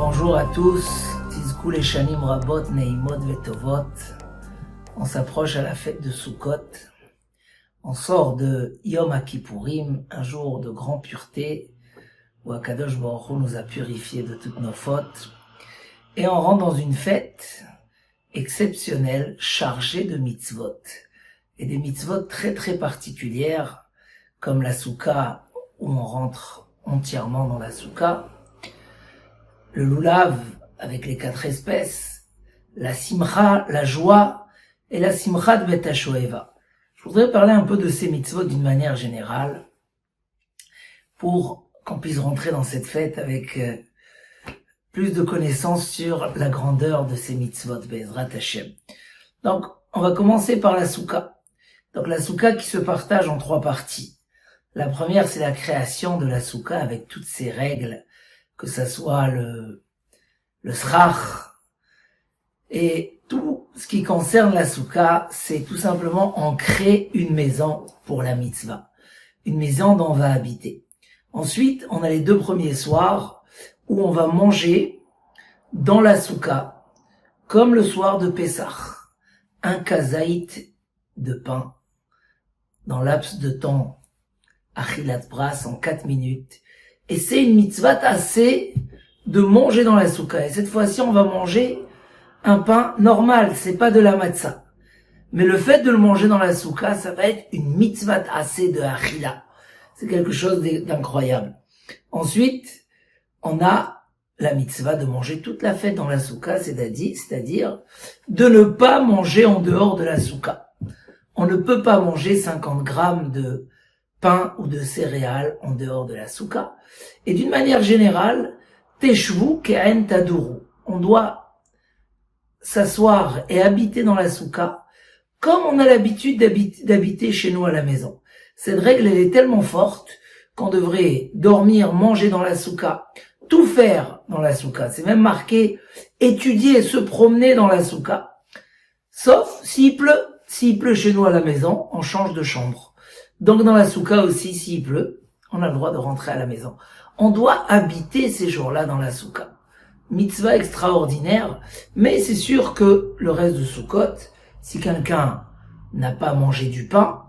Bonjour à tous, Tizkou les Shanim Rabot, Neimot Vetovot. On s'approche à la fête de Sukkot. On sort de Yom Kippourim, un jour de grande pureté, où Akadosh Baruch Hu nous a purifiés de toutes nos fautes. Et on rentre dans une fête exceptionnelle, chargée de mitzvot. Et des mitzvot très très particulières, comme la Souka, où on rentre entièrement dans la Souka, le loulav avec les 4 espèces, la simcha, la joie, et la simcha de Bet HaShoeva. Je voudrais parler un peu de ces mitzvot d'une manière générale, pour qu'on puisse rentrer dans cette fête avec plus de connaissances sur la grandeur de ces mitzvot, Be'ezrat Hashem. Donc, on va commencer par la souka. Donc la souka qui se partage en 3 parties. La première, c'est la création de la souka avec toutes ses règles, que ça soit le srach, et tout ce qui concerne la souka, c'est tout simplement en créer une maison pour la mitzvah, une maison dont on va habiter. Ensuite, on a les 2 premiers soirs où on va manger dans la souka, comme le soir de Pessah, un kazaït de pain, dans laps de temps, achilat bras en 4 minutes, et c'est une mitzvah assez de manger dans la souka. Et cette fois-ci, on va manger un pain normal, c'est pas de la matzah. Mais le fait de le manger dans la souka, ça va être une mitzvah assez de achila. C'est quelque chose d'incroyable. Ensuite, on a la mitzvah de manger toute la fête dans la souka, c'est-à-dire de ne pas manger en dehors de la souka. On ne peut pas manger 50 grammes de pain ou de céréales en dehors de la souka. Et d'une manière générale, Teshvu ke'en taduru. On doit s'asseoir et habiter dans la souka comme on a l'habitude d'habiter chez nous à la maison. Cette règle, elle est tellement forte qu'on devrait dormir, manger dans la souka, tout faire dans la souka. C'est même marqué étudier, se promener dans la souka. Sauf s'il pleut. S'il pleut chez nous à la maison, on change de chambre. Donc dans la souka aussi, s'il pleut, on a le droit de rentrer à la maison. On doit habiter ces jours-là dans la souka. Mitzvah extraordinaire, mais c'est sûr que le reste de Sukkot, si quelqu'un n'a pas mangé du pain,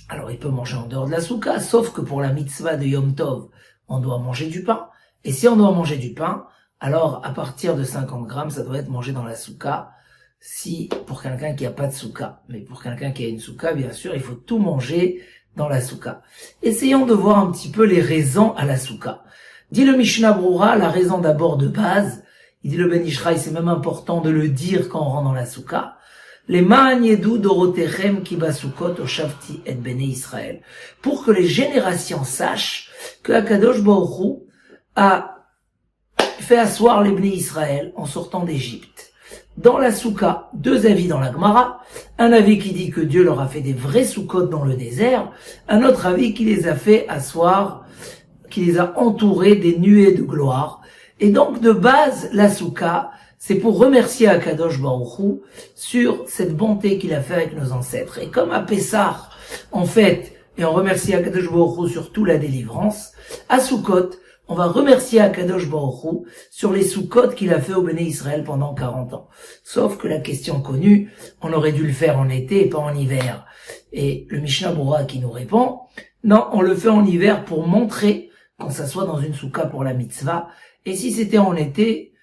alors il peut manger en dehors de la souka, sauf que pour la mitzvah de Yom Tov, on doit manger du pain. Et si on doit manger du pain, alors à partir de 50 grammes, ça doit être mangé dans la souka, si pour quelqu'un qui n'a pas de souka. Mais pour quelqu'un qui a une souka, bien sûr, il faut tout manger dans la souka. Essayons de voir un petit peu les raisons à la souka. Dit le Mishnah Brura, la raison d'abord de base, il dit le Ben Ishraï, c'est même important de le dire quand on rentre dans la souka. Les ma'an yedu dorotechem ki basukot o shavti et bnei Israël. Pour que les générations sachent que Akadosh Baruch Hu a fait asseoir les bnei Israël en sortant d'Égypte. Dans la souka, 2 avis dans la Gemara. Un avis qui dit que Dieu leur a fait des vrais soukot dans le désert. Un autre avis qui les a fait asseoir, qui les a entourés des nuées de gloire. Et donc, de base, la souka, c'est pour remercier Akadosh Baruch Hu sur cette bonté qu'il a fait avec nos ancêtres. Et comme à Pessah, en fait, et on remercie Akadosh Baruch Hu sur toute la délivrance, à Sukkot, on va remercier Akadosh Baruch Hu sur les soukot qu'il a fait au Béné Israël pendant 40 ans. Sauf que la question connue, on aurait dû le faire en été et pas en hiver. Et le Mishnah Brura qui nous répond, non, on le fait en hiver pour montrer qu'on s'assoit dans une souka pour la mitzvah. Et si c'était en été,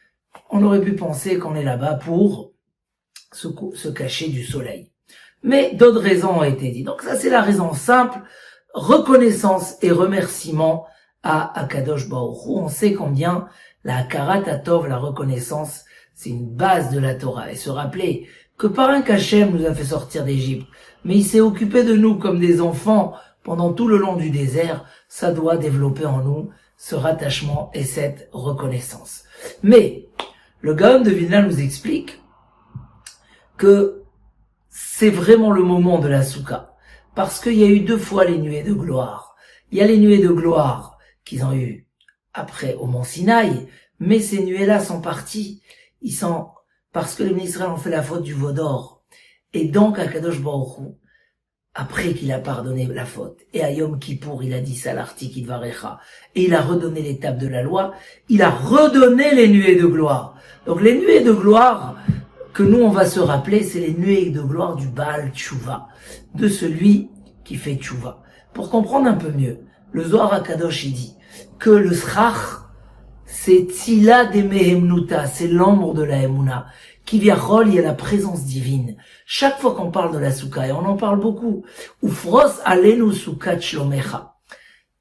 on aurait pu penser qu'on est là-bas pour se cacher du soleil. Mais d'autres raisons ont été dites. Donc ça, c'est la raison simple, reconnaissance et remerciement à Akadosh Baruch Hu. On sait combien la Hakarat Hatov, la reconnaissance, c'est une base de la Torah. Et se rappeler que par un qu'Hachem nous a fait sortir d'Égypte, mais il s'est occupé de nous comme des enfants pendant tout le long du désert, ça doit développer en nous ce rattachement et cette reconnaissance. Mais le Gaon de Vilna nous explique que c'est vraiment le moment de la souka, parce qu'il y a eu 2 fois les nuées de gloire. Il y a les nuées de gloire qu'ils ont eu après au mont Sinaï, mais ces nuées-là sont parties. Ils sont, parce que les Israël ont fait la faute du veau d'or. Et donc, Akadosh Baruch Hu après qu'il a pardonné la faute. Et à Yom Kippour, il a dit Salarti Kidvarecha. Et il a redonné l'étape de la loi. Il a redonné les nuées de gloire. Donc les nuées de gloire que nous on va se rappeler, c'est les nuées de gloire du Baal Tshuva, de celui qui fait Tshuva. Pour comprendre un peu mieux, le Zohar HaKadosh il dit que le Srach, c'est Tzila de Mehemnuta, c'est l'ombre de la Emouna. Kiviachol, il y a la présence divine. Chaque fois qu'on parle de la Souka, et on en parle beaucoup, Ufros alenu Souka Shlomecha.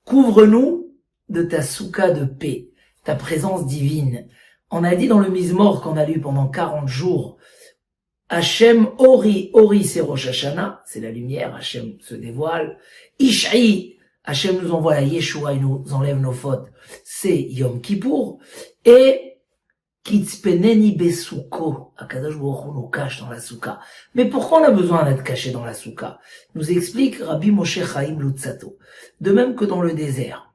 Couvre-nous de ta Souka de paix, ta présence divine. On a dit dans le Mizmor qu'on a lu pendant 40 jours, Hachem Ori, Ori c'est Rosh Hashanah, c'est la lumière, Hachem se dévoile. Ishai, Hachem nous envoie la Yeshua, il nous enlève nos fautes, c'est Yom Kippour. Et Kitzpeneni Besuko, Akadosh Baruch Hu nous cache dans la souka. Mais pourquoi on a besoin d'être caché dans la souka? Nous explique Rabbi Moshe Chaim Lutzato. De même que dans le désert,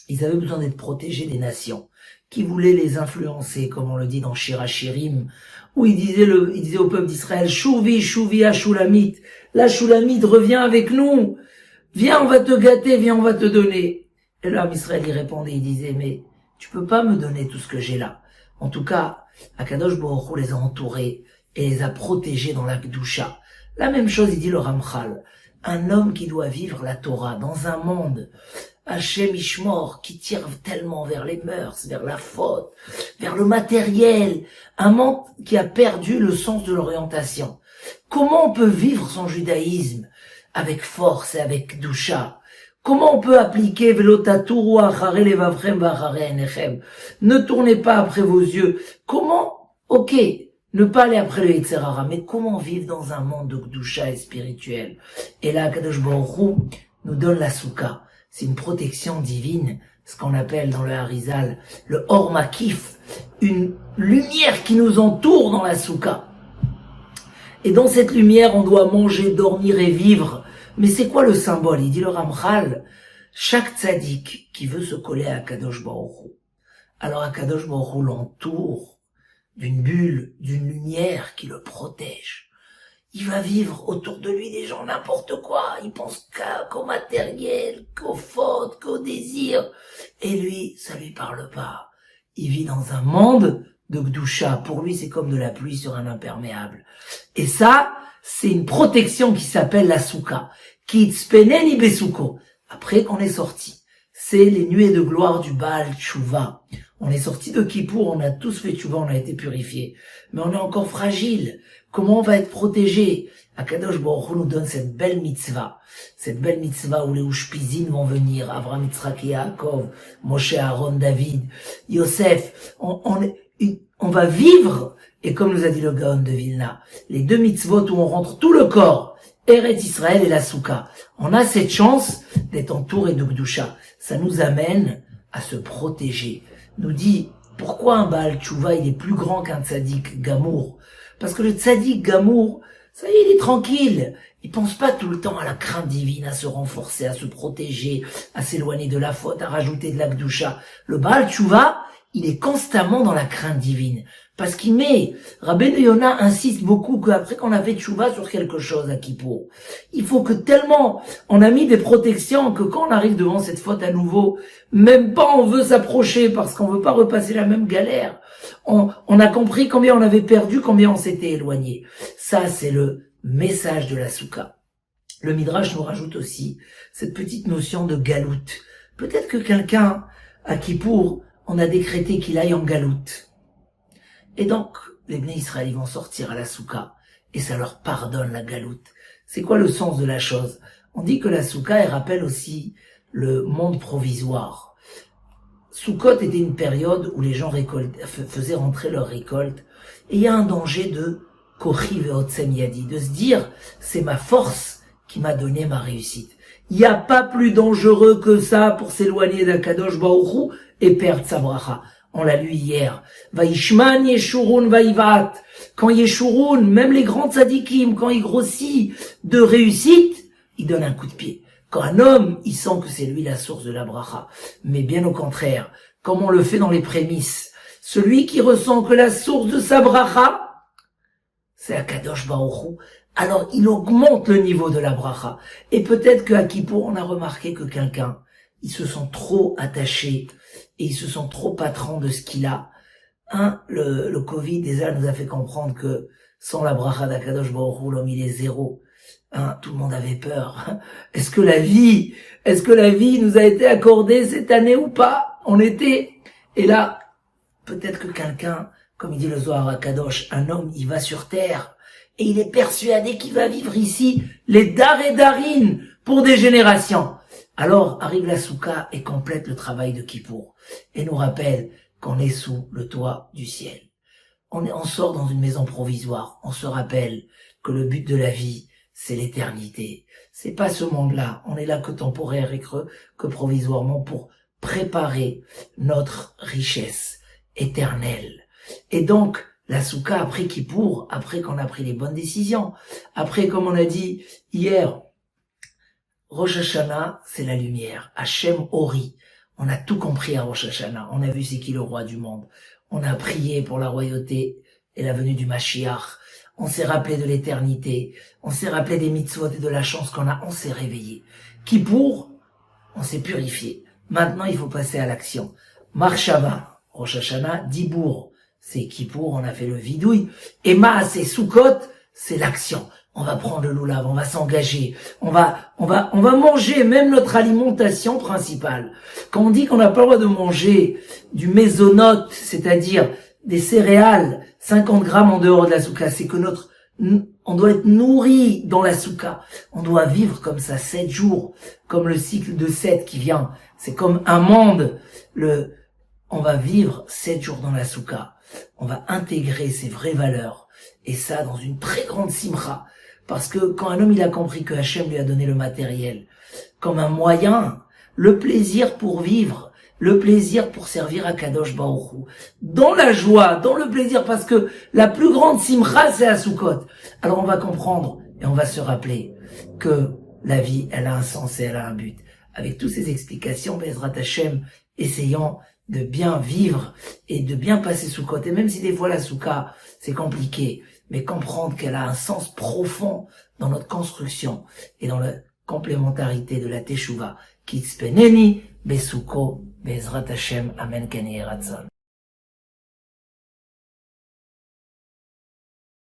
ils avaient besoin d'être protégés des nations qui voulaient les influencer, comme on le dit dans Shir HaShirim, où il disait au peuple d'Israël, Shuvi, Shuvi, Shulamite, la Shulamite revient avec nous, viens, on va te gâter, viens, on va te donner. Et là, Israël, il répondait, il disait, mais tu peux pas me donner tout ce que j'ai là. En tout cas, Akadosh Baruch Hu les a entourés et les a protégés dans la Kedusha. La même chose, il dit le Ramchal, un homme qui doit vivre la Torah dans un monde Hachem Ishmor, qui tire tellement vers les mœurs, vers la faute, vers le matériel, un monde qui a perdu le sens de l'orientation. Comment on peut vivre son judaïsme avec force et avec doucha? Comment on peut appliquer Velotaturu achare levavrem v'achare einechem? Ne tournez pas après vos yeux. Comment? Ok, ne pas aller après le Yetzer Hara, mais comment vivre dans un monde de doucha et spirituel? Et là, Kadosh Baruch Hu nous donne la souka. C'est une protection divine, ce qu'on appelle dans le Harizal le Or Makif, une lumière qui nous entoure dans la souka. Et dans cette lumière, on doit manger, dormir et vivre. Mais c'est quoi le symbole? Il dit le Ramchal, chaque tzaddik qui veut se coller à Kadosh Baruch Hu, alors Akadosh Baruch Hu l'entoure d'une bulle, d'une lumière qui le protège. Il va vivre autour de lui des gens n'importe quoi. Il pense qu'au matériel, qu'aux fautes, qu'aux désirs. Et lui, ça lui parle pas. Il vit dans un monde de Gdusha. Pour lui, c'est comme de la pluie sur un imperméable. Et ça, c'est une protection qui s'appelle la souka. Kitzpeneni besuko. Après qu'on est sorti, c'est les nuées de gloire du Baal Tshuva. On est sorti de Kippour, on a tous fait Tshuva, on a été purifiés. Mais on est encore fragile. Comment on va être protégé? Akadosh Baruch Hu nous donne cette belle mitzvah où les Ushpizim vont venir, Avraham, Yitzhak et Yaakov, Moshe, Aaron, David, Yosef. On va vivre, et comme nous a dit le Gaon de Vilna, les deux mitzvot où on rentre tout le corps, Eretz Israël et la Souka. On a cette chance d'être entouré de Gdusha. Ça nous amène à se protéger. Nous dit, pourquoi un Baal Tshuva, il est plus grand qu'un tzaddik Gamour? Parce que le tzaddik Gamour, ça y est, il est tranquille. Il pense pas tout le temps à la crainte divine, à se renforcer, à se protéger, à s'éloigner de la faute, à rajouter de la Gdusha. Le Baal Tshuva, il est constamment dans la crainte divine. Parce qu'il met, Rabbeinu Yona insiste beaucoup qu'après qu'on a fait tchouva sur quelque chose à Kippour, il faut que tellement on a mis des protections que quand on arrive devant cette faute à nouveau, même pas on veut s'approcher parce qu'on veut pas repasser la même galère. On a compris combien on avait perdu, combien on s'était éloigné. Ça, c'est le message de la souka. Le Midrash nous rajoute aussi cette petite notion de galoute. Peut-être que quelqu'un, à Kippour, on a décrété qu'il aille en galoute. Et donc, les Bnei Israël vont sortir à la souka, et ça leur pardonne la galoute. C'est quoi le sens de la chose? On dit que la souka, elle rappelle aussi le monde provisoire. Soukot était une période où les gens faisaient rentrer leur récolte, et il y a un danger de kochi ve'otsem yadi, de se dire, c'est ma force qui m'a donné ma réussite. Il n'y a pas plus dangereux que ça pour s'éloigner d'Akadosh Baruch Hu et perdre sa bracha. On l'a lu hier. Vaishman Yeshurun Vaivat. Quand Yeshurun, même les grands tzadikim, quand il grossit de réussite, il donne un coup de pied. Quand un homme, il sent que c'est lui la source de la bracha. Mais bien au contraire, comme on le fait dans les prémices, celui qui ressent que la source de sa bracha, c'est Akadosh Baruch Hu, alors il augmente le niveau de la bracha. Et peut-être qu'à Kippour, on a remarqué que quelqu'un, ils se sont trop attachés et ils se sont trop patrons de ce qu'il a. Le Covid déjà nous a fait comprendre que sans la bracha d'Akadosh Baruch Hu, l'homme il est zéro. Tout le monde avait peur. Est-ce que la vie nous a été accordée cette année ou pas? Et là, peut-être que quelqu'un, comme il dit le Zohar HaKadosh, un homme, il va sur terre, et il est persuadé qu'il va vivre ici les dar et darin pour des générations. Alors, arrive la Souka et complète le travail de Kippour, et nous rappelle qu'on est sous le toit du ciel. On sort dans une maison provisoire, on se rappelle que le but de la vie, c'est l'éternité. C'est pas ce monde-là. On est là que temporaire et que provisoirement pour préparer notre richesse éternelle. Et donc, la Souka, après Kippour, après qu'on a pris les bonnes décisions, après, comme on a dit hier, Rosh Hashanah, c'est la lumière. Hachem Ori. On a tout compris à Rosh Hashanah. On a vu c'est qui le roi du monde. On a prié pour la royauté et la venue du Mashiach. On s'est rappelé de l'éternité, on s'est rappelé des mitzvot et de la chance qu'on a, on s'est réveillé. Kippour, on s'est purifié. Maintenant, il faut passer à l'action. Marshava, Rosh Hashanah, Dibour, c'est Kippour, on a fait le vidouille. Et Maas et Sukkot, c'est l'action. On va prendre le loulav, on va s'engager, on va manger même notre alimentation principale. Quand on dit qu'on n'a pas le droit de manger du mésonote, c'est-à-dire des céréales, 50 grammes en dehors de la souka, c'est que on doit être nourri dans la souka. On doit vivre comme ça 7 jours, comme le cycle de 7 qui vient. C'est comme un monde. On va vivre 7 jours dans la souka. On va intégrer ses vraies valeurs. Et ça dans une très grande simra. Parce que quand un homme il a compris que Hachem lui a donné le matériel comme un moyen, le plaisir pour vivre, le plaisir pour servir à Kadosh Baruch Hu, dans la joie, dans le plaisir, parce que la plus grande simcha, c'est à Sukkot. Alors on va comprendre et on va se rappeler que la vie, elle a un sens et elle a un but. Avec toutes ces explications, Bezrat Hashem, essayons de bien vivre et de bien passer Sukkot. Et même si des fois la Souka, c'est compliqué, mais comprendre qu'elle a un sens profond dans notre construction et dans la complémentarité de la Teshuvah. Kitzpeneni, Besuko, Bezrat Hashem, Amen, Ken Yeratzon.